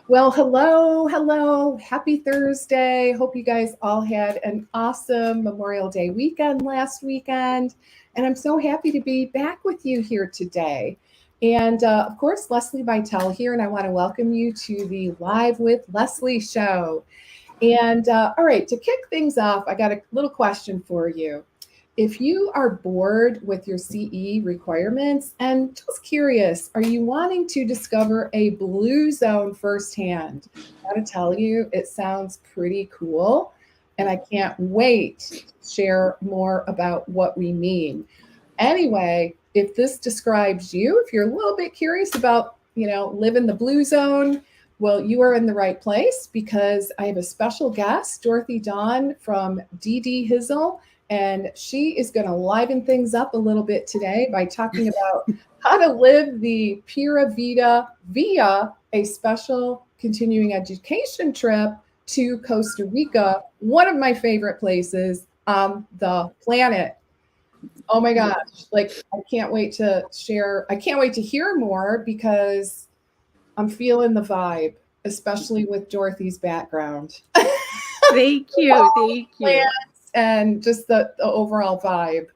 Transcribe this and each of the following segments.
Well, hello, hello. Happy Thursday. Hope you guys all had an awesome Memorial Day weekend last weekend. And I'm so happy to be back with you here today. And of course, Leslie Vitale here, and I want to welcome you to the Live with Leslie show. And all right, to kick things off, I got a little question for you. If you are bored with your CE requirements and just curious, are you wanting to discover a blue zone firsthand? I gotta tell you, it sounds pretty cool. And I can't wait to share more about what we mean. Anyway, if this describes you, if you're a little bit curious about, live in the blue zone, well, you are in the right place because I have a special guest, Dorothy Dawn from DD Hizzle, and she is going to liven things up a little bit today by talking about how to live the Pura Vida via a special continuing education trip to Costa Rica, one of my favorite places on the planet. Oh my gosh, like I can't wait to share. I can't wait to hear more because I'm feeling the vibe, especially with Dorothy's background. Thank you. Thank you. And just the overall vibe.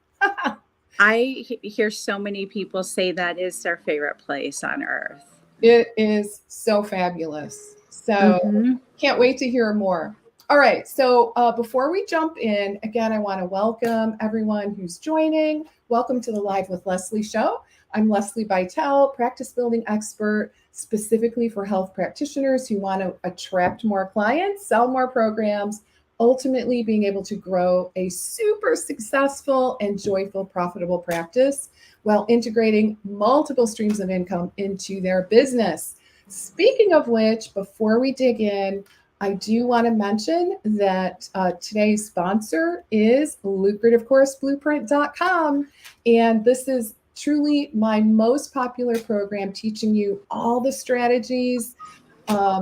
I hear so many people say that is their favorite place on earth. It is so fabulous. So can't wait to hear more. All right. So before we jump in, again, I want to welcome everyone who's joining. Welcome to the Live with Leslie show. I'm Leslie Vitale, practice building expert specifically for health practitioners who want to attract more clients, sell more programs, ultimately being able to grow a super successful and joyful, profitable practice while integrating multiple streams of income into their business. Speaking of which, before we dig in, I do want to mention that today's sponsor is lucrativecourse-blueprint.com. And this is truly my most popular program, teaching you all the strategies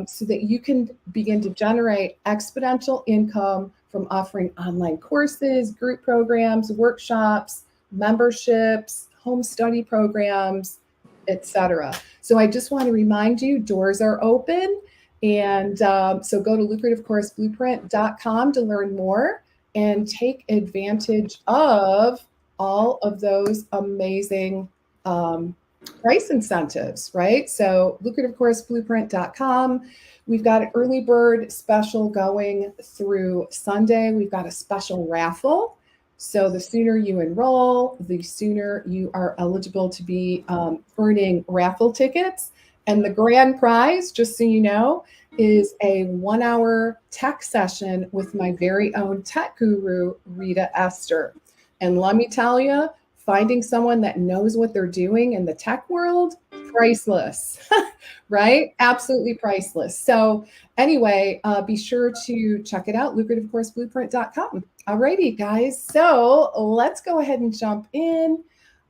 so that you can begin to generate exponential income from offering online courses, group programs, workshops, memberships, home study programs, etc. So I just want to remind you, doors are open. And so go to lucrativecourse-blueprint.com to learn more and take advantage of all of those amazing price incentives, right? So lucrativecourse-blueprint.com. We've got an early bird special going through Sunday. We've got a special raffle. So the sooner you enroll, the sooner you are eligible to be earning raffle tickets. And the grand prize, just so you know, is a 1-hour tech session with my very own tech guru, Rita Esther. And let me tell you, finding someone that knows what they're doing in the tech world, priceless, right? Absolutely priceless. So anyway, be sure to check it out, lucrativecourse-blueprint.com. Alrighty, guys. So let's go ahead and jump in.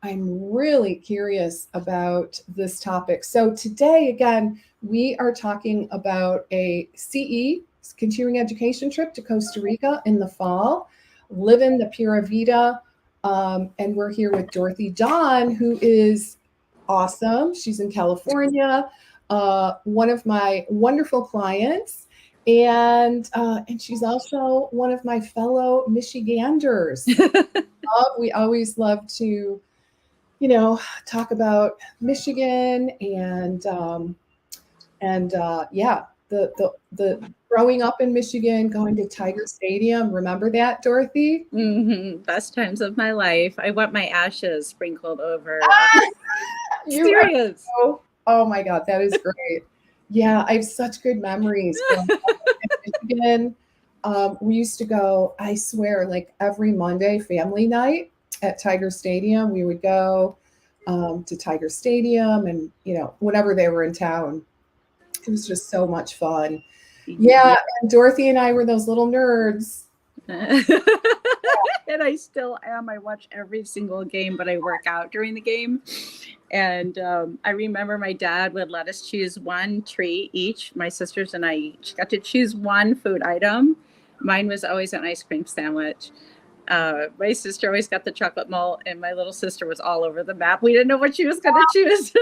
I'm really curious about this topic. So today, again, we are talking about a CE, continuing education trip to Costa Rica in the fall, Livin the Pura Vida. And we're here with Dorothy Dawn, who is awesome. She's in California, one of my wonderful clients. And she's also one of my fellow Michiganders. We always love to talk about Michigan and the growing up in Michigan, going to Tiger Stadium. Remember that, Dorothy? Best times of my life. I want my ashes sprinkled over. Serious. Oh my God, that is great. Yeah, I have such good memories from Michigan. We used to go, I swear, like every Monday family night at Tiger Stadium. We would go to Tiger Stadium and, whenever they were in town. It was just so much fun. Yeah, and Dorothy and I were those little nerds. And I still am. I watch every single game, but I work out during the game. And I remember my dad would let us choose one treat each. My sisters and I each got to choose one food item. Mine was always an ice cream sandwich. My sister always got the chocolate malt, and my little sister was all over the map. We didn't know what she was going to choose.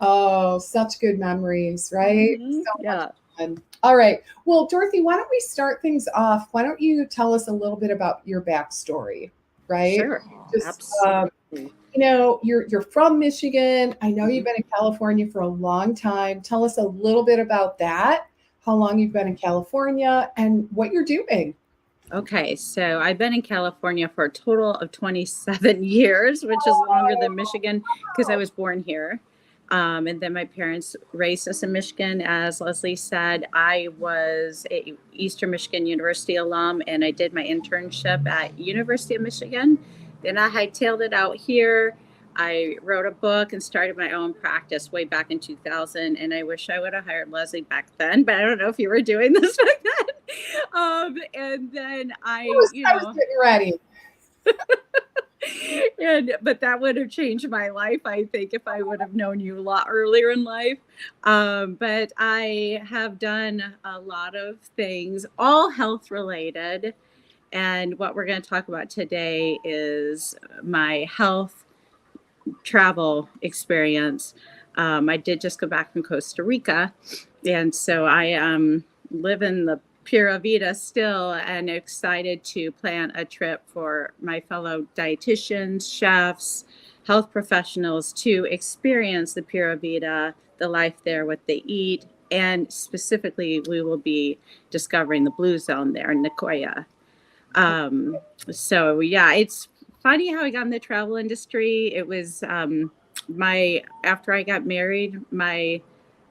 Oh, such good memories, right? So much Yeah, fun. All right. Well, Dorothy, why don't we start things off? Why don't you tell us a little bit about your backstory, right? sure. Just Absolutely. you're from Michigan. I know you've Mhm. been in California for a long time. Tell us a little bit about that, how long you've been in California, and what you're doing. Okay, so I've been in California for a total of 27 years, which is longer than Michigan because I was born here. And then my parents raised us in Michigan. As Leslie said, I was a Eastern Michigan University alum, and I did my internship at University of Michigan. Then I hightailed it out here. I wrote a book and started my own practice way back in 2000. And I wish I would have hired Leslie back then, but I don't know if you were doing this back then. And then I was getting ready. but that would have changed my life, I think, if I would have known you a lot earlier in life. But I have done a lot of things, all health related. And what we're going to talk about today is my health travel experience. I did just go back from Costa Rica, and so I live in the Pura Vida still, and excited to plan a trip for my fellow dietitians, chefs, health professionals to experience the Pura Vida, the life there, what they eat, and specifically, we will be discovering the Blue Zone there in Nicoya. Um, so yeah, it's funny how I got in the travel industry. It was my after I got married, my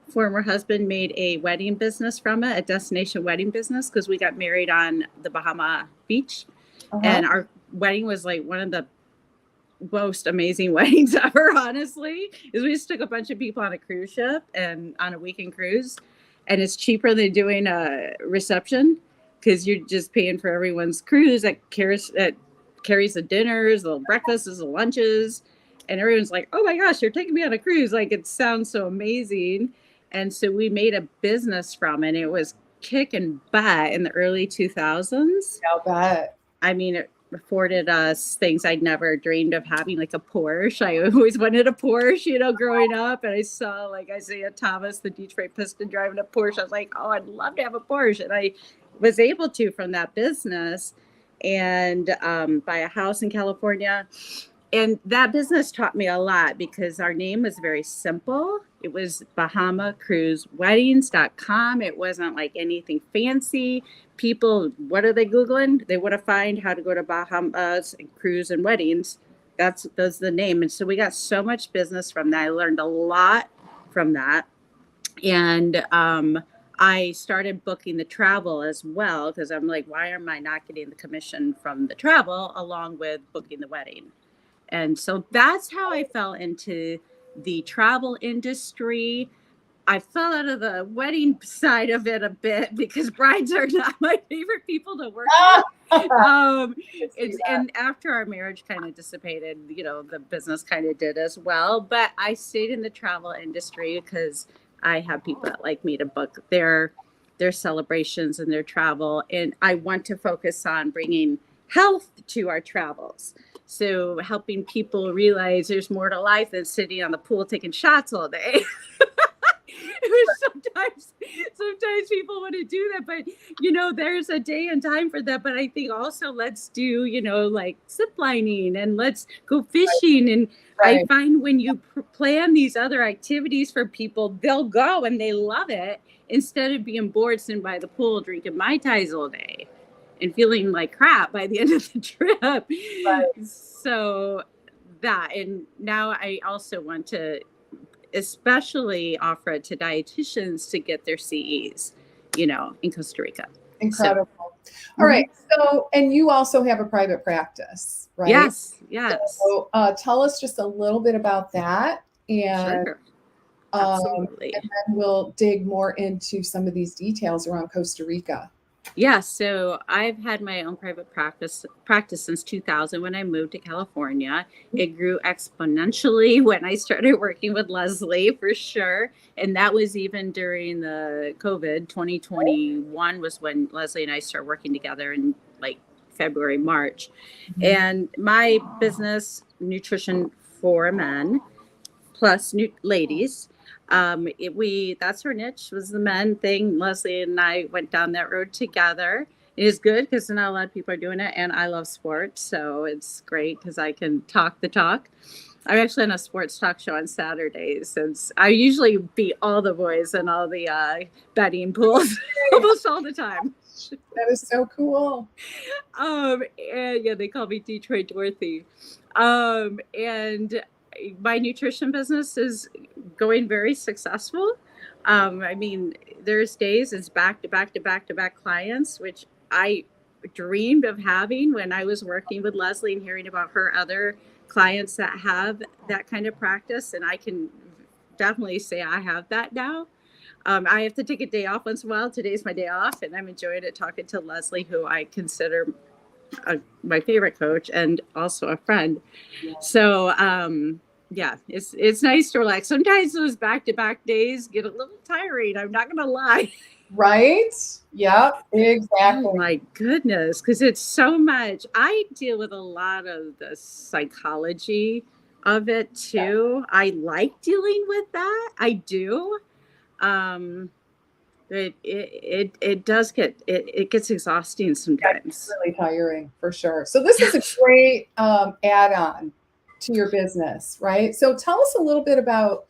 former husband made a wedding business from it, a destination wedding business, because we got married on the Bahama beach, Uh-huh. and our wedding was like one of the most amazing weddings ever. Honestly, is we just took a bunch of people on a cruise ship and on a weekend cruise, and it's cheaper than doing a reception because you're just paying for everyone's cruise that carries the dinners, the breakfasts, the lunches, and everyone's like, "Oh my gosh, you're taking me on a cruise!" Like it sounds so amazing, and so we made a business from it. It was kicking butt in the early 2000s. I'll bet. I mean, it afforded us things I'd never dreamed of having, like a Porsche. I always wanted a Porsche, growing up. And I saw like Isaiah Thomas, the Detroit Piston, driving a Porsche. I was like, oh, I'd love to have a Porsche. And I was able to from that business and buy a house in California. And that business taught me a lot because our name was very simple. It was bahamacruiseweddings.com. It wasn't like anything fancy. People, what are they Googling? They want to find how to go to Bahamas and cruise and weddings. That's the name. And so we got so much business from that. I learned a lot from that. And I started booking the travel as well because I'm like, why am I not getting the commission from the travel along with booking the wedding? And so that's how I fell into the travel industry. I fell out of the wedding side of it a bit because brides are not my favorite people to work with. And after our marriage kind of dissipated, the business kind of did as well. But I stayed in the travel industry because I have people that like me to book their celebrations and their travel. And I want to focus on bringing health to our travels. So helping people realize there's more to life than sitting on the pool taking shots all day. sometimes people want to do that, but there's a day and time for that. But I think also let's do like zip lining and let's go fishing. And I Right. find when you plan these other activities for people, they'll go and they love it instead of being bored sitting by the pool drinking mai tais all day and feeling like crap by the end of the trip. Right. So and now I also want to especially offer it to dietitians to get their CEs, in Costa Rica. Incredible. All right. So, and you also have a private practice, right? Yes. So, tell us just a little bit about that, and Sure. Absolutely. and then we'll dig more into some of these details around Costa Rica. Yeah, so I've had my own private practice since 2000 when I moved to California. It grew exponentially when I started working with Leslie, for sure. And that was even during the COVID. 2021 was when Leslie and I started working together in like February, March. And my business, Nutrition for Men, plus ladies, That's her niche, was the men thing. Leslie and I went down that road together. It is good because not a lot of people are doing it, and I love sports, so it's great because I can talk the talk. I'm actually on a sports talk show on Saturdays, since I usually beat all the boys in all the betting pools almost all the time. That is so cool. And yeah, they call me Detroit Dorothy. And my nutrition business is going very successful. I mean, there's days it's back to back to back to back clients, which I dreamed of having when I was working with Leslie and hearing about her other clients that have that kind of practice. And I can definitely say I have that now. I have to take a day off once in a while. Today's my day off, and I'm enjoying it talking to Leslie, who I consider my favorite coach and also a friend. So, yeah, it's nice to relax. Sometimes those back-to-back days get a little tiring. I'm not going to lie. Right? Yep, exactly. Oh my goodness, because it's so much. I deal with a lot of the psychology of it too. Yeah. I like dealing with that. I do. It does get it gets exhausting sometimes. It's really tiring for sure. So this is a great add-on to your business, right? So tell us a little bit about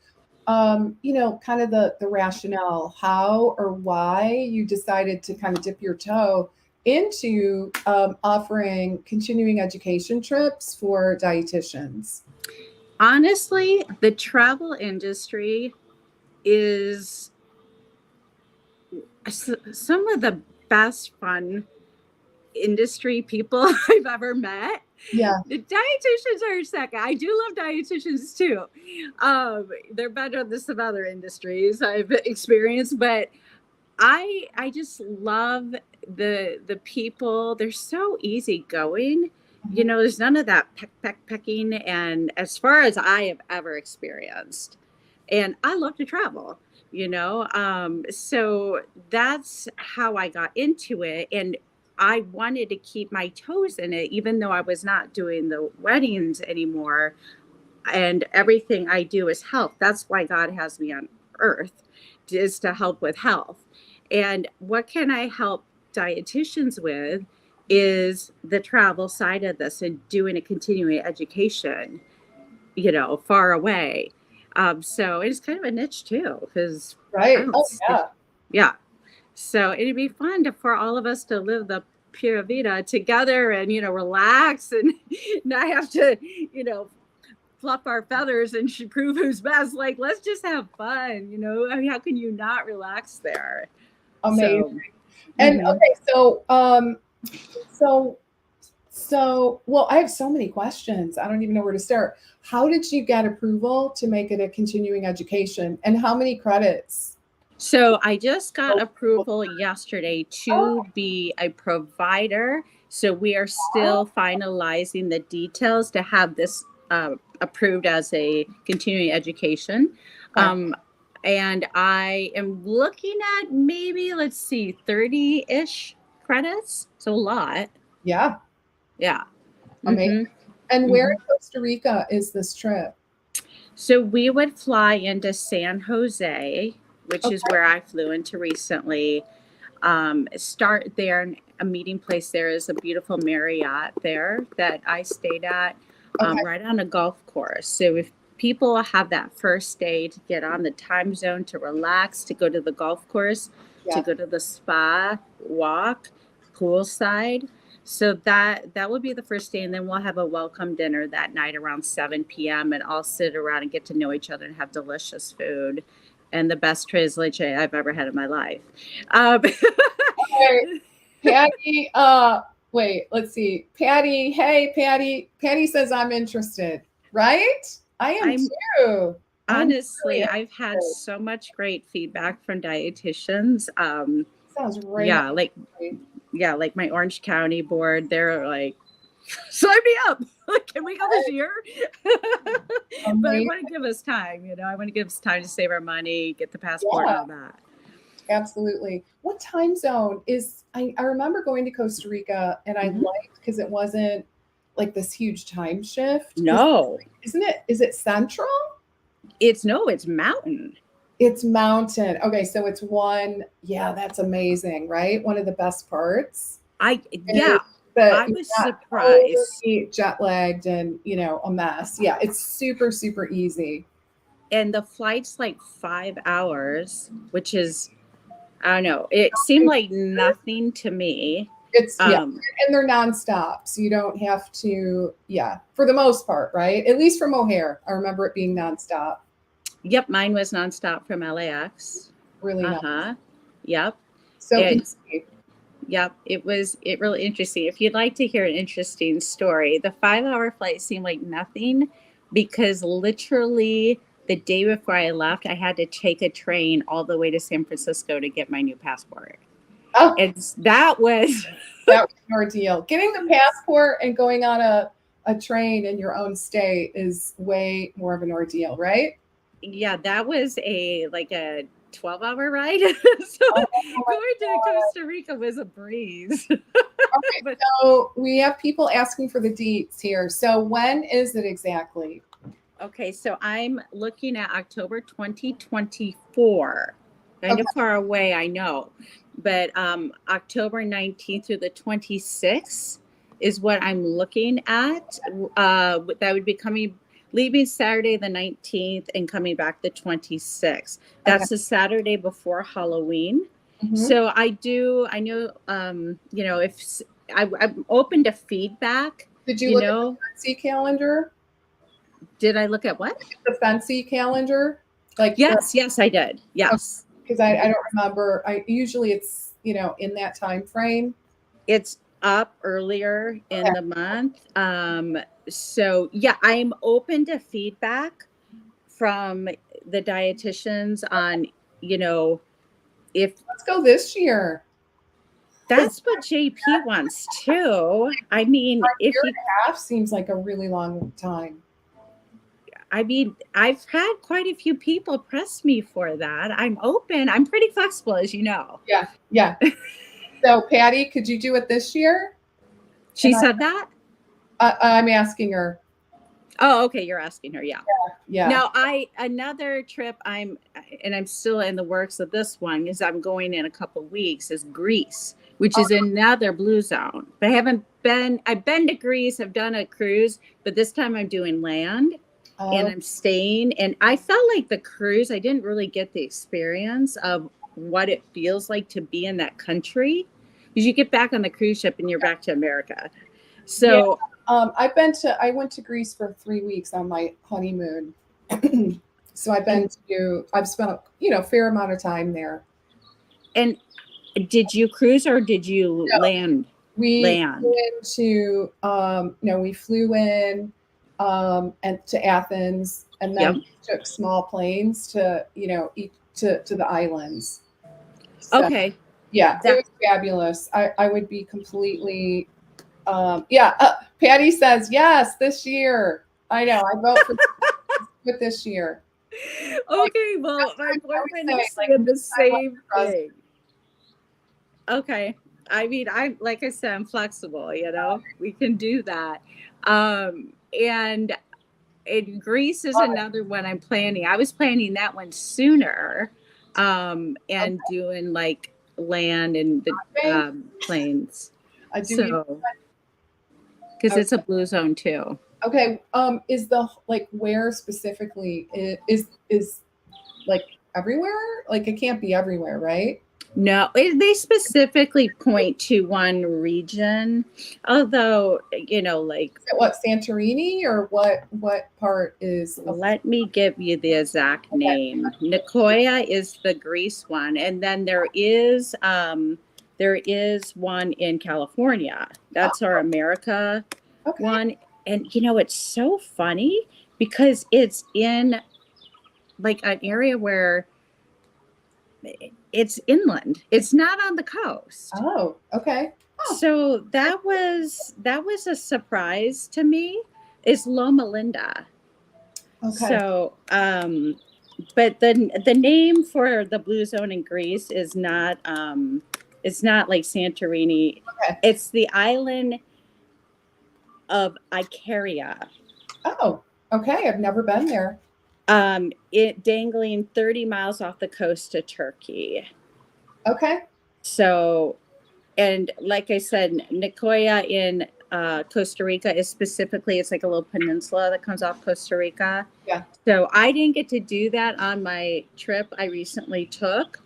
kind of the rationale, how or why you decided to kind of dip your toe into offering continuing education trips for dietitians. Honestly, the travel industry is some of the best fun industry people I've ever met. Yeah. The dietitians are second. I do love dietitians too. They're better than some other industries I've experienced, but I just love the people. They're so easygoing. You know, there's none of that pecking. And as far as I have ever experienced, and I love to travel, so that's how I got into it. And I wanted to keep my toes in it, even though I was not doing the weddings anymore. And everything I do is health. That's why God has me on earth, is to help with health. And what can I help dietitians with is the travel side of this and doing a continuing education, far away. So it's kind of a niche too, because right. Oh, yeah. Yeah. So it'd be fun for all of us to live the Pura Vida together and, relax and not have to, fluff our feathers and prove who's best. Like, let's just have fun, I mean, how can you not relax there? Amazing. And okay, so, well, I have so many questions. I don't even know where to start. How did you get approval to make it a continuing education, and how many credits? So I just got approval yesterday to be a provider. So we are still finalizing the details to have this approved as a continuing education. And I am looking at maybe, 30-ish credits. So a lot. Yeah. Yeah. Amazing. And where in Costa Rica is this trip? So we would fly into San Jose, which is where I flew into recently. Start there. A meeting place there is a beautiful Marriott there that I stayed at, right on a golf course. So if people have that first day to get on the time zone, to relax, to go to the golf course, to go to the spa, walk, poolside. So that would be the first day. And then we'll have a welcome dinner that night around 7 p.m. and all sit around and get to know each other and have delicious food. And the best tres leche I've ever had in my life. Patty, wait, let's see. Patty, hey, Patty. Patty says I'm interested, right? I am too. Honestly, I've had so much great feedback from dietitians. Sounds right. Yeah, like my Orange County board, they're like, sign me up. Can we go this year? But I want to give us time, I want to give us time to save our money, get the passport and all that. Absolutely. What time zone is, I remember going to Costa Rica and I liked, because it wasn't like this huge time shift. No. Isn't it? Is it central? It's mountain. It's mountain. Okay, so it's one. Yeah, that's amazing, right? One of the best parts is Yeah, that I you're was not surprised. totally jet lagged and a mess. Yeah, it's super super easy. And the flight's like 5 hours, which is, I don't know, it seemed like nothing to me. It's yeah, Um, and they're nonstop, so you don't have to. Yeah, for the most part, right? At least from O'Hare, I remember it being nonstop. yep, mine was nonstop from LAX. Really nice. Uh-huh. Yep. So It's easy. Yep, it really interesting. If you'd like to hear an interesting story, the 5 hour flight seemed like nothing because literally the day before I left, I had to take a train all the way to San Francisco to get my new passport. Oh, And that was that was an ordeal. Getting the passport and going on a train in your own state is way more of an ordeal, right? yeah, that was a 12-hour ride. So Oh my going to God. Costa Rica was a breeze. All right, But so we have people asking for the deets here. So when is it exactly? okay, so I'm looking at October 2024. Kind Okay, of far away, I know. But October 19th through the 26th is what I'm looking at. That would be leaving Saturday the 19th and coming back the 26th. okay. That's the Saturday before Halloween. Mhm. So I know, if I'm open to feedback, Did you you look at the know, fancy calendar? did I look at what? The fancy calendar? Like, Yes, I did. Yes. because I don't remember. I usually it's in that time frame. It's up earlier in Okay. the month. So yeah, I'm open to feedback from the dietitians on, if Let's go this year. This that's what JP wants too. I mean, if year you, and a half seems like a really long time. I've had quite a few people press me for that. I'm open. I'm pretty flexible, as you know. Yeah, yeah. So Patty, could you do it this year? She And said that? I'm asking her. Oh, okay. You're asking her. Yeah. Yeah. Now, another trip I'm still in the works of this one is I'm going in a couple weeks is Greece, which is another blue zone. But I've been to Greece, I've done a cruise, but this time I'm doing land and Oh, I'm staying. And I felt like the cruise, I didn't really get the experience of what it feels like to be in that country because you get back on the cruise ship and you're back to America. yeah. So, I went to Greece for 3 weeks on my honeymoon. So and, I've spent fair amount of time there. and did you cruise or did you No, land? we flew Land. into we flew in and to Athens and Yep. then took small planes to to the islands. So Okay. yeah, it That was fabulous. I would be completely yeah. Patty says yes this year. I know. I vote for this year. Like, okay. Well, that's my what I always boyfriend say. is Like, saying the I want same the president. thing. Okay. I mean, I like I said, I'm flexible. We can do that. And Greece is another one I'm planning. I was planning that one sooner, and doing like land and the Okay. planes. Do you? So, because it's a blue zone too. Okay. Is the like where specifically is like everywhere? Like it can't be everywhere, right? No, they specifically point to one region, although, like, Is it what Santorini or what part is of let me give you the exact okay. name. Nicoya is the Greece one, and then there is one in California. That's our America Okay. one. And it's so funny because it's in like an area where it's inland. It's not on the coast. Oh, okay. Oh, So that was a surprise to me. Is Loma Linda. okay. So but the name for the blue zone in Greece is not it's not like Santorini. Okay. It's the island of Icaria. Oh, okay. I've never been there. It dangling 30 miles off the coast of Turkey. Okay. So, and like I said, Nicoya in Costa Rica is specifically, it's like a little peninsula that comes off Costa Rica. Yeah. So I didn't get to do that on my trip I recently took.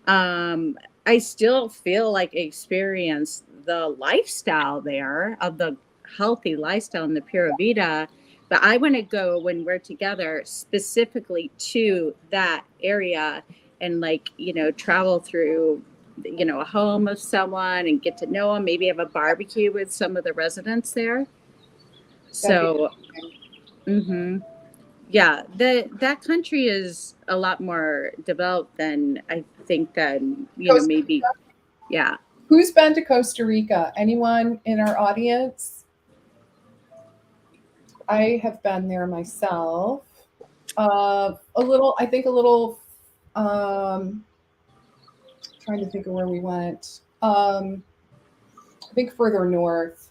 I still feel like I experienced the lifestyle there of the healthy lifestyle in the Pura Vida. But I want to go when we're together specifically to that area and like, travel through, a home of someone and get to know them, maybe have a barbecue with some of the residents there. That'd be So, amazing. yeah, that country is a lot more developed than I think that, Costa maybe, Rica? yeah. Who's been to Costa Rica? Anyone in our audience? I have been there myself. I think a little, trying to think of where we went. I think further north,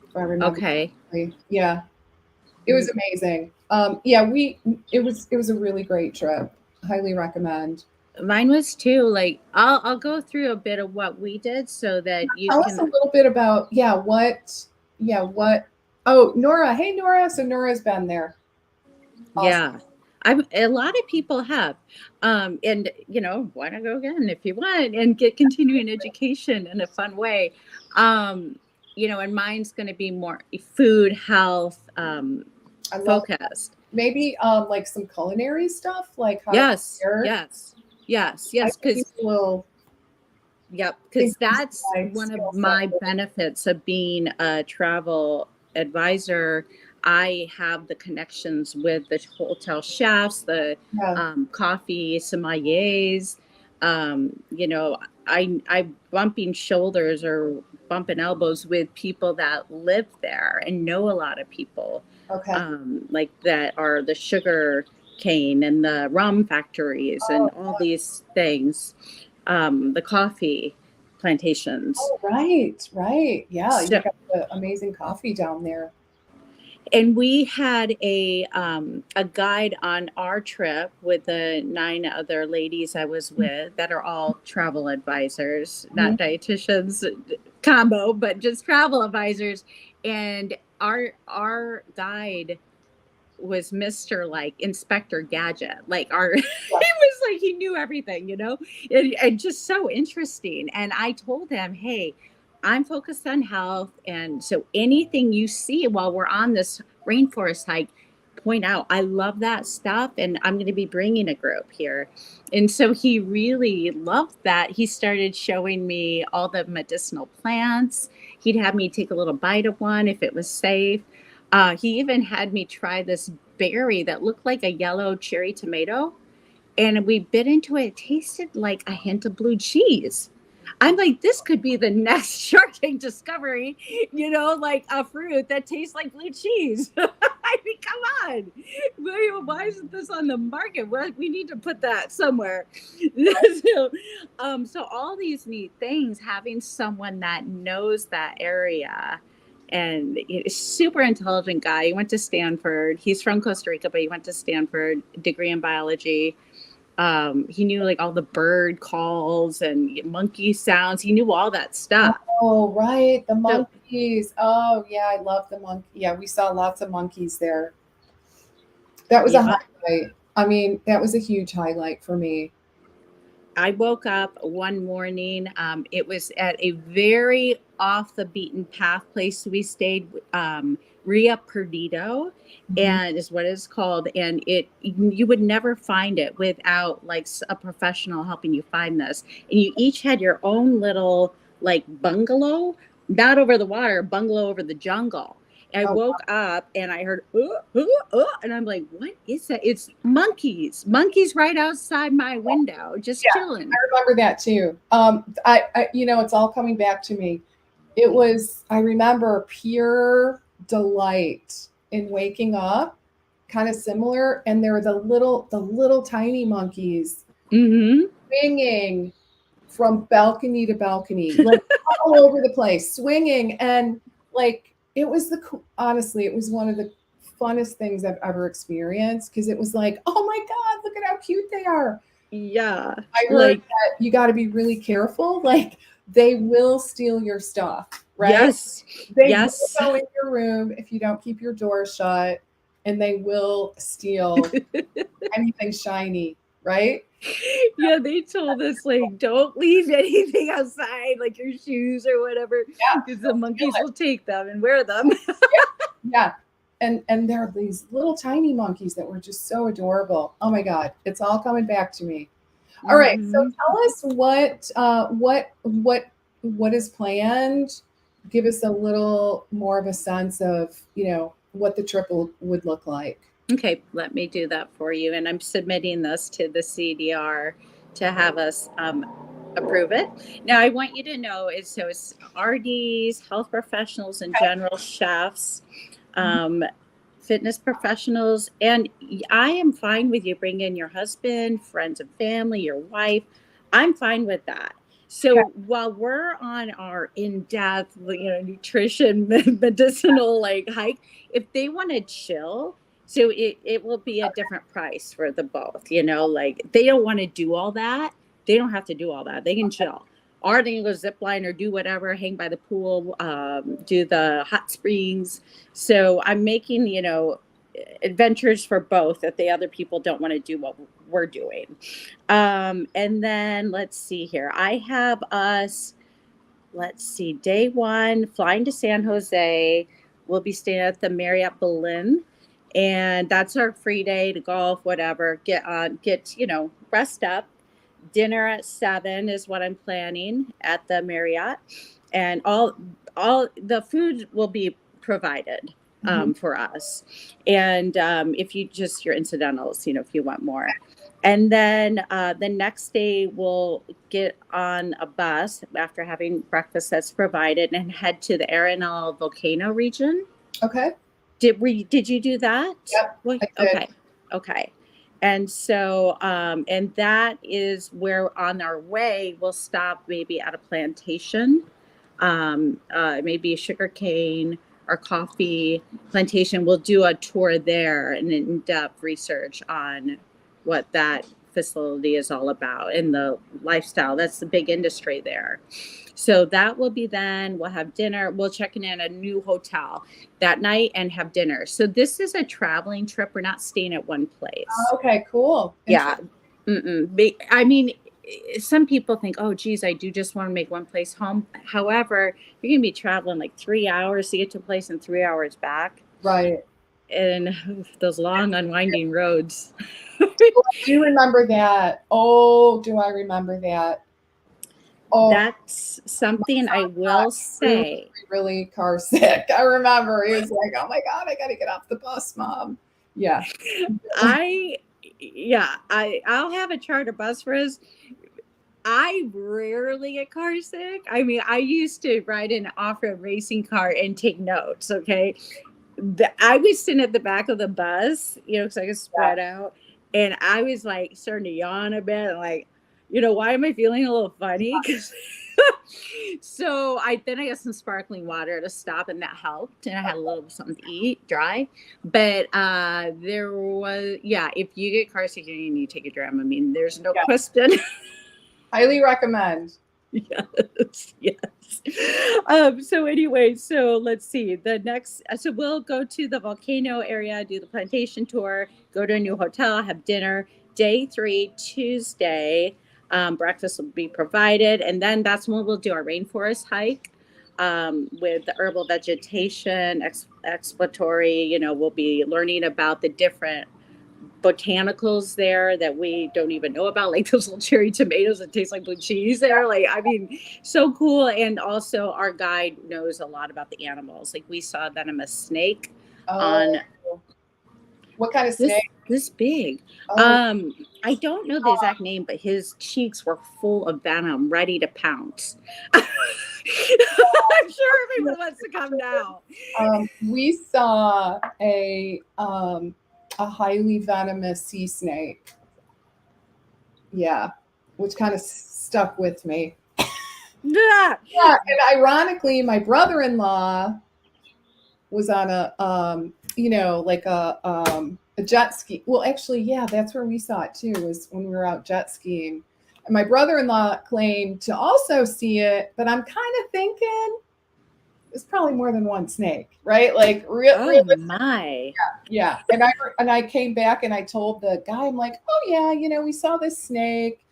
if I remember Okay. correctly. Yeah, it was amazing. Yeah, it was a really great trip. Highly recommend. Mine was too. Like, I'll go through a bit of what we did so that you Tell us a can. little bit about what. Oh, Nora. Hey, Nora. So Nora's been there. Awesome. Yeah. A lot of people have. And why not go again if you want and get continuing education in a fun way. And mine's going to be more food, health, I love focused. maybe like some culinary stuff, like how to Yes, prepare. yes, yes, I yes. could use Because a little Yep, because increase that's my one skill of set. my benefits of being a travel advisor. I have the connections with the hotel chefs, the Yeah. coffee sommeliers. I bumping shoulders or bumping elbows with people that live there and know a lot of people, Okay. like that are the sugar cane and the rum factories and Oh, all these things, the coffee plantations. oh, right, right. Yeah, you So, got the amazing coffee down there. and we had a guide on our trip with the 9 other ladies I was with that are all travel advisors, Mhm. not dietitians combo, but just travel advisors. And our guide was Mr. like Inspector Gadget. Like he Yeah. was like he knew everything, and just so interesting. And I told him, hey, I'm focused on health. And so anything you see while we're on this rainforest hike, point out. I love that stuff. And I'm going to be bringing a group here. And so he really loved that. He started showing me all the medicinal plants. He'd have me take a little bite of one if it was safe. He even had me try this berry that looked like a yellow cherry tomato. And we bit into it. It tasted like a hint of blue cheese. I'm like, this could be the next Shark Tank discovery, like a fruit that tastes like blue cheese. I mean, come on. Why isn't this on the market? We need to put that somewhere. So all these neat things, having someone that knows that area, and he's a super intelligent guy. He went to Stanford. He's from Costa Rica, but he went to Stanford, degree in biology. He knew like all the bird calls and monkey sounds. He knew all that stuff. Oh, right. The So monkeys. Oh, yeah, I love the monkey. Yeah, we saw lots of monkeys there. That was a yeah, highlight. I mean, that was a huge highlight for me. I woke up one morning. It was at a very off the beaten path place we stayed, Ria Perdido, Mhm. and is what it's called. And you would never find it without like a professional helping you find this. And you each had your own little like bungalow, not over the water, bungalow over the jungle. I Oh, woke up and I heard, and I'm like, what is that? It's monkeys right outside my window, just yeah, chilling. I remember that too. It's all coming back to me. I remember pure delight in waking up, kind of similar. And there were the little tiny monkeys Mm-hmm. swinging from balcony to balcony, like all over the place, swinging. And like, honestly, it was one of the funnest things I've ever experienced because it was like, oh my God, look at how cute they are. Yeah. I heard Like, that you got to be really careful. Like they will steal your stuff, right? yes. They will Yes. go in your room if you don't keep your door shut, and they will steal anything shiny, right? Yeah, they told us like don't leave anything outside, like your shoes or whatever, Yeah, because the they'll steal monkeys it. will take them and wear them. Yeah. And there are these little tiny monkeys that were just so adorable. Oh my God, it's all coming back to me. All right, so Mhm. tell us what is planned. Give us a little more of a sense of, what the trip would look like. Okay, let me do that for you. And I'm submitting this to the CDR to have us approve it. Now, I want you to know it's RDs, health professionals, and general chefs, um, fitness professionals. And I am fine with you bringing your husband, friends and family, your wife. I'm fine with that. Okay. So while we're on our in-depth, nutrition, medicinal like hike, if they want to chill, so it will be a different price for the both, like they don't want to do all that. They don't have to do all that. They can chill. Or they can go zip line or do whatever, hang by the pool, do the hot springs. So I'm making, adventures for both if the other people don't want to do what we're doing. And then let's see here. I have us, let's see, day one, flying to San Jose. We'll be staying at the Marriott Berlin. And that's our free day to golf, whatever. Rest up. Dinner at 7 is what I'm planning at the Marriott. And all the food will be provided for us. And if your incidentals, if you want more. And then the next day we'll get on a bus after having breakfast that's provided and head to the Arenal volcano region. Okay. Did you do that? Yep. Well, I did. okay. And so and that is where on our way we'll stop maybe at a plantation, maybe a sugar cane or coffee plantation. We'll do a tour there and in-depth research on what that facility is all about and the lifestyle. That's the big industry there. So that will be then. We'll have dinner. We'll check in at a new hotel that night and have dinner. So this is a traveling trip. We're not staying at one place. Okay, cool. Yeah. I mean, some people think, oh, geez, I do just want to make one place home. However, you're going to be traveling like 3 hours to get to a place and 3 hours back. Right. And those long, unwinding roads. Do you remember that? Oh, do I remember that? Oh, that's something I will say. Really car sick. I remember he was like, "Oh my God, I got to get off the bus, Mom." Yeah. I'll have a charter bus for us. I rarely get car sick. I mean, I used to ride an off-road racing car and take notes. Okay, I was sitting at the back of the bus, because I could spread out, and I was like starting to yawn a bit, and like, why am I feeling a little funny? So I got some sparkling water to stop, and that helped. And I had a little something to eat, dry. But there was, if you get car sick, you need to take a Dramamine. There's no question. Highly recommend. Yes. So anyway, so let's see. So we'll go to the volcano area, do the plantation tour, go to a new hotel, have dinner. Day 3, Tuesday. Breakfast will be provided, and then that's when we'll do our rainforest hike with the herbal vegetation exploratory. We'll be learning about the different botanicals there that we don't even know about, like those little cherry tomatoes that taste like blue cheese there. Like, I mean, so cool. And also our guide knows a lot about the animals. Like we saw a venomous snake on what kind of snake? This big. I don't know the exact name, but his cheeks were full of venom, ready to pounce. I'm sure everyone wants to come now. We saw a highly venomous sea snake. Yeah, which kind of stuck with me. Yeah. And ironically, my brother-in-law was on like a jet ski. Well, actually, yeah, that's where we saw it too, was when we were out jet skiing. And my brother-in-law claimed to also see it, but I'm kind of thinking it's probably more than one snake, right? Like Oh my. yeah. And I came back and I told the guy, I'm like, oh yeah, we saw this snake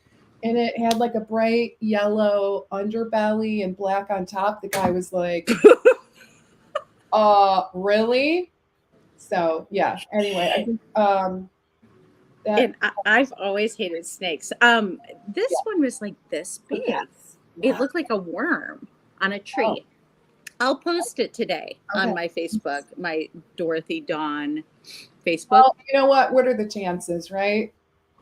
and it had like a bright yellow underbelly and black on top. The guy was like, really? So yeah. Anyway, I think that And I've always hated snakes. This yeah. one was like this big. It Yeah. looked like a worm on a Oh, tree. I'll post it today on okay. my Facebook, my Dorothy Dawn Facebook. Well, you know what? What are the chances, right?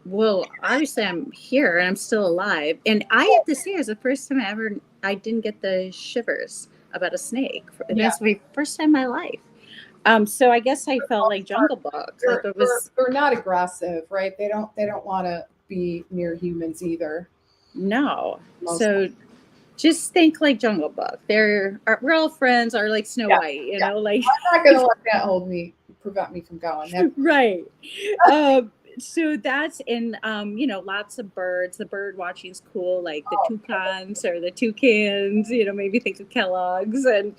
Well, obviously I'm here and I'm still alive. And I have to say, it was the first time I didn't get the shivers about a snake. And Yeah. that's my first time in my life. So I guess I felt like Jungle Book. Like it was They're not aggressive, right? They don't want to be near humans either. no. Most So just think like Jungle Book. We're all friends, are like Snow White, you know, like I'm not gonna let that prevent me from going. right. So that's in lots of birds. The bird watching's cool, like the toucans or the toucans, maybe think of Kellogg's, and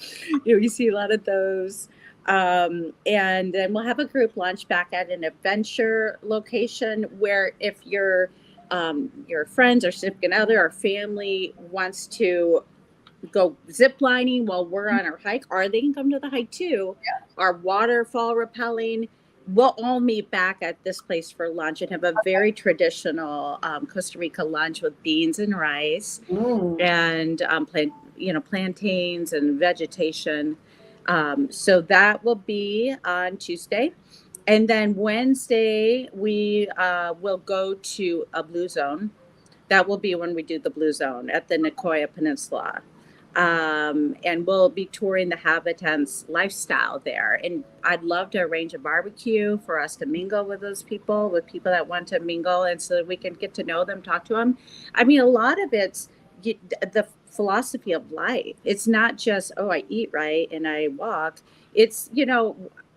you see a lot of those. And then we'll have a group lunch back at an adventure location where if your friends or significant other or family wants to go zip lining while we're on our hike, or they can come to the hike too. Yeah. Our waterfall rappelling. We'll all meet back at this place for lunch and have a very traditional Costa Rica lunch with beans and rice and plantains and vegetation. So that will be on Tuesday. And then Wednesday, we will go to a blue zone. That will be when we do the blue zone at the Nicoya Peninsula. And we'll be touring the habitants' lifestyle there. And I'd love to arrange a barbecue for us to mingle with those people, with people that want to mingle, and so that we can get to know them, talk to them. I mean, a lot of it's the philosophy of life. It's not just, oh, I eat right and I walk. It's,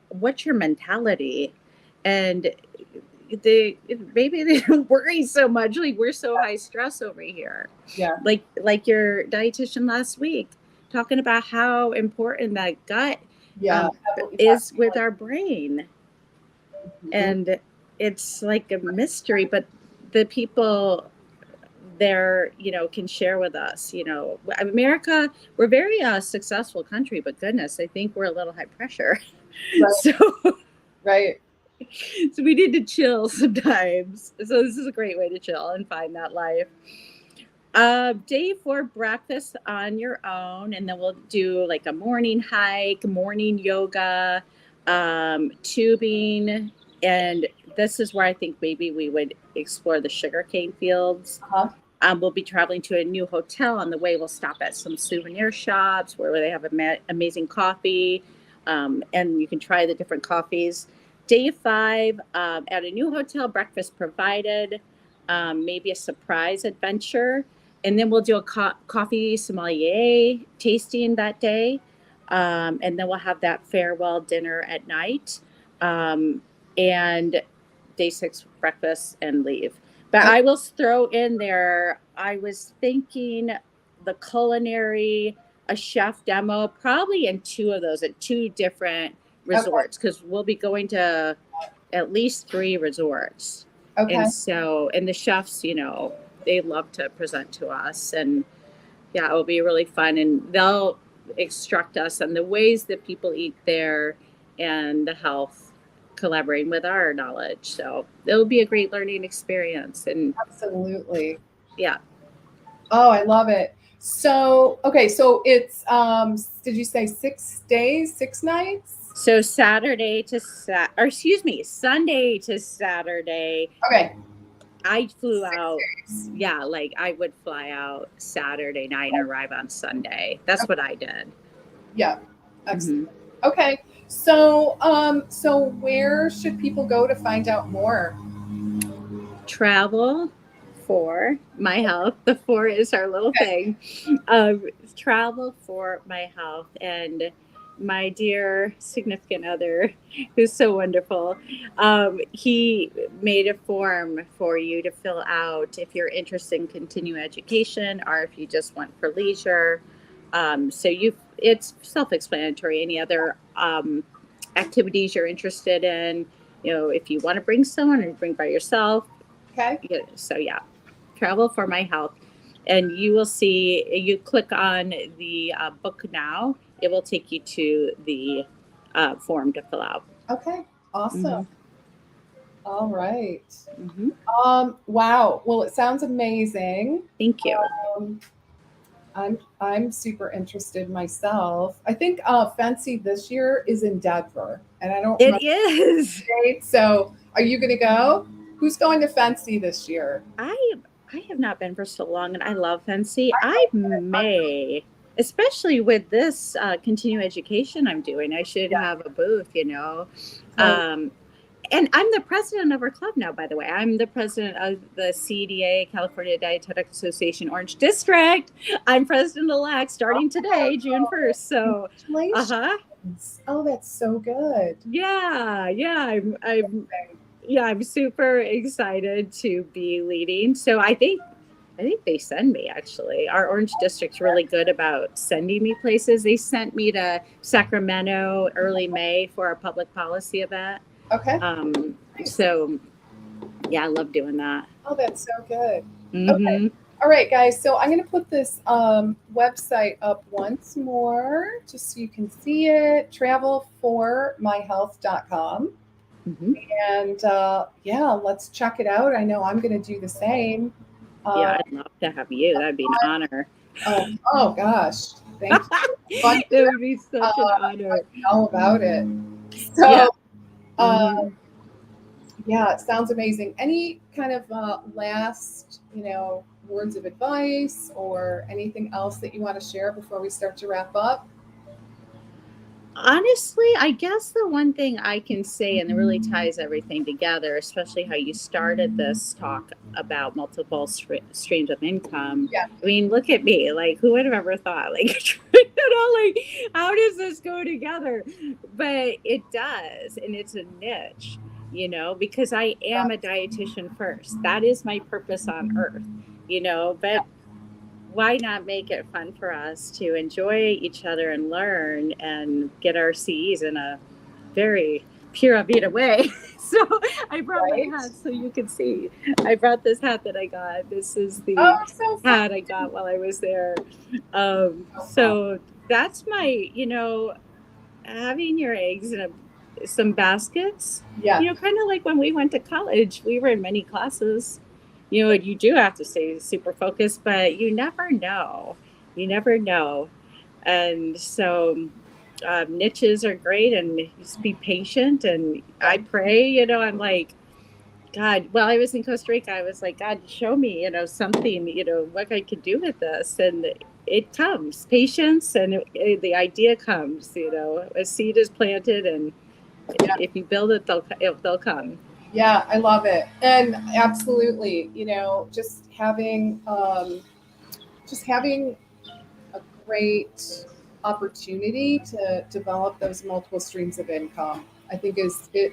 what's your mentality? And maybe they don't worry so much. Like we're so high stress over here. Yeah. Like your dietitian last week talking about how important that gut is with our brain. And it's like a mystery, but the people there, can share with us, America, we're a very successful country, but goodness, I think we're a little high pressure. Right. Right. So we need to chill sometimes. So this is a great way to chill and find that life. Day 4 breakfast on your own, and then we'll do like a morning hike, morning yoga, tubing, and this is where I think maybe we would explore the sugarcane fields. We'll be traveling to a new hotel. On the way, we'll stop at some souvenir shops where they have amazing coffee, and you can try the different coffees. Day 5, at a new hotel, breakfast provided, maybe a surprise adventure. And then we'll do a coffee sommelier tasting that day. And then we'll have that farewell dinner at night. And day 6, breakfast and leave. But I will throw in there, I was thinking the culinary, a chef demo, probably in 2 of those at 2 different resorts, because we'll be going to at least 3 resorts. And so, and the chefs, they love to present to us, and yeah, it will be really fun, and they'll instruct us on the ways that people eat there and the health, collaborating with our knowledge. So it'll be a great learning experience. And absolutely. Yeah. Oh, I love it. So, okay. So it's, did you say 6 days, 6 nights? So Sunday to Saturday. Okay. I flew out. Yeah. Like I would fly out Saturday night and arrive on Sunday. That's what I did. Yeah. Excellent. Okay. So, so where should people go to find out more? Travel for my health. The 4 is our little thing. Travel for my health, and my dear significant other, who's so wonderful, he made a form for you to fill out if you're interested in continuing education or if you just want for leisure. It's self-explanatory. Any other activities you're interested in, if you want to bring someone or you bring by yourself. Okay. So yeah, travel for my health. And you will see, you click on the book now, it will take you to the form to fill out. Okay. Awesome. Hmm. All right. Hmm. Wow. Well, it sounds amazing. Thank you. Um, I'm super interested myself. I think Fancy this year is in Denver, and I don't It remember is. the date. So, are you going to go? Who's going to Fancy this year? I I have not been for so long, and I love Fancy. I may, especially with this continuing education I'm doing, I should Yeah. have a booth. So, Um, and I'm the president of our club now, by the way. I'm the president of the CDA, California Dietetic Association Orange District. I'm president elect starting today, June 1st. So, congratulations. uh-huh. Oh, that's so good. Yeah. I'm super excited to be leading. So I think they send me actually. Our Orange District's really good about sending me places. They sent me to Sacramento early May for a public policy event. Okay. Nice. So yeah, I love doing that. Oh, that's so good. Okay. Hmm. All right, guys. So I'm going to put this website up once more just so you can see it, travelformyhealth.com. Hmm. And yeah, let's check it out. I know I'm going to do the same. Yeah, Uh, I'd love to have you. That'd be an honor. oh gosh. Thank you. Fun That would be such an uh, honor. all about it. Yeah. So, uh, Hmm. yeah, it sounds amazing. Any kind of last, words of advice or anything else that you want to share before we start to wrap up? Honestly, I guess the one thing I can say, and it really ties everything together, especially how you started this talk about multiple streams of income. Yeah, I mean, look at me. Like, who would have ever thought? Like, like, how does this go together? But it does, and it's a niche, because I am a dietitian first. That is my purpose on earth. But why not make it fun for us to enjoy each other and learn and get our C's in a very Pura Vida way? So I brought my right. hat so you can see. I brought this hat that I got. This is Oh, the so fun. hat I got while I was there. So fun. So that's my, having your eggs in some baskets, Yeah, kind of like when we went to college, we were in many classes, and you do have to stay super focused, but you never know. You never know. And so niches are great, and just be patient. And I pray, I'm like, God, while I was in Costa Rica, I was like, God, show me, something, what I could do with this. And it comes, patience, and the idea comes, a seed is planted, and yeah, if you build it, they'll come. yeah. I love it, and absolutely, just having a great opportunity to develop those multiple streams of income. I think it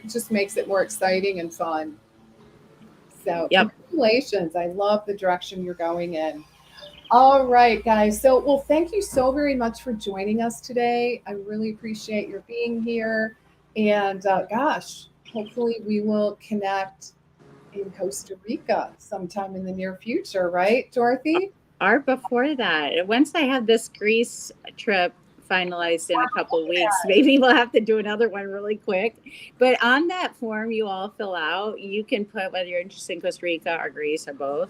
just makes it more exciting and fun. So Yep. congratulations. I love the direction you're going in. All right, guys. So, well, thank you so very much for joining us today. I really appreciate your being here. And gosh, hopefully we will connect in Costa Rica sometime in the near future, right, Dorothy? Or before that, once I have this Greece trip finalized in a couple of weeks, maybe we'll have to do another one really quick. But on that form you all fill out, you can put whether you're interested in Costa Rica or Greece or both.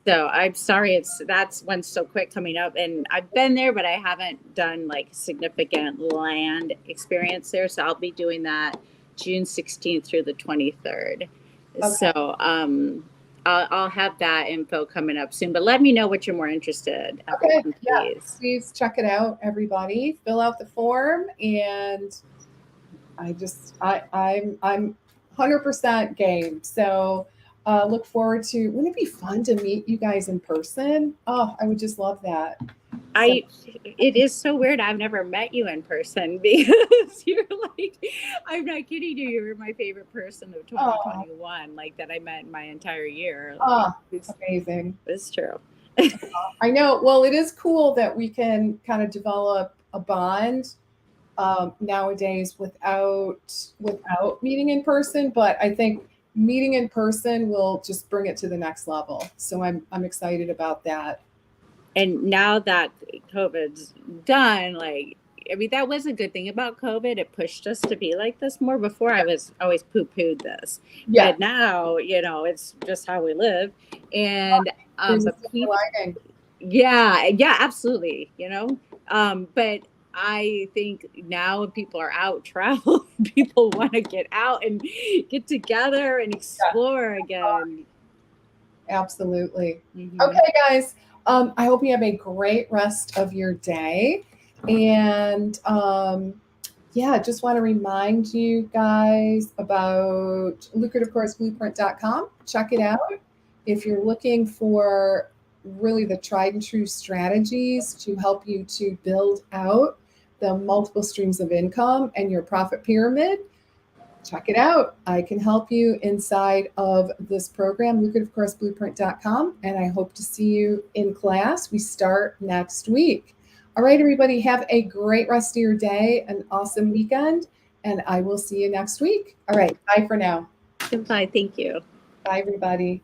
So I'm sorry, that's one's so quick coming up, and I've been there, but I haven't done like significant land experience there. So I'll be doing that June 16th through the 23rd. Okay. So I'll have that info coming up soon. But let me know what you're more interested. Okay. Everyone, Yeah. please. Please check it out, everybody. Fill out the form, and I'm 100% game. So look forward to. Wouldn't it be fun to meet you guys in person? Oh, I would just love that. It is so weird. I've never met you in person because you're like, I'm not kidding you. You're my favorite person of Oh, 2021, like that I met in my entire year. Like, oh, amazing. it's true. I know. Well, it is cool that we can kind of develop a bond nowadays without meeting in person. But I think meeting in person will just bring it to the next level. So I'm excited about that. And now that COVID's done, like, I mean, that was a good thing about COVID. It pushed us to be like this more. Before, I was always poo-pooed this, Yeah, but now, it's just how we live. And there's a but silver lining. yeah, absolutely. But I think now when people are out traveling, people want to get out and get together and Yeah, explore again. absolutely. Hmm. Okay, guys. I hope you have a great rest of your day. And yeah, just want to remind you guys about lucrativecourse.blueprint.com. Check it out. If you're looking for really the tried and true strategies to help you to build out the multiple streams of income and your profit pyramid, check it out. I can help you inside of this program, lucrativecourse.blueprint.com, and I hope to see you in class. We start next week. All right, everybody, have a great rest of your day, an awesome weekend, and I will see you next week. All right, bye for now. Goodbye. Thank you. Bye, everybody.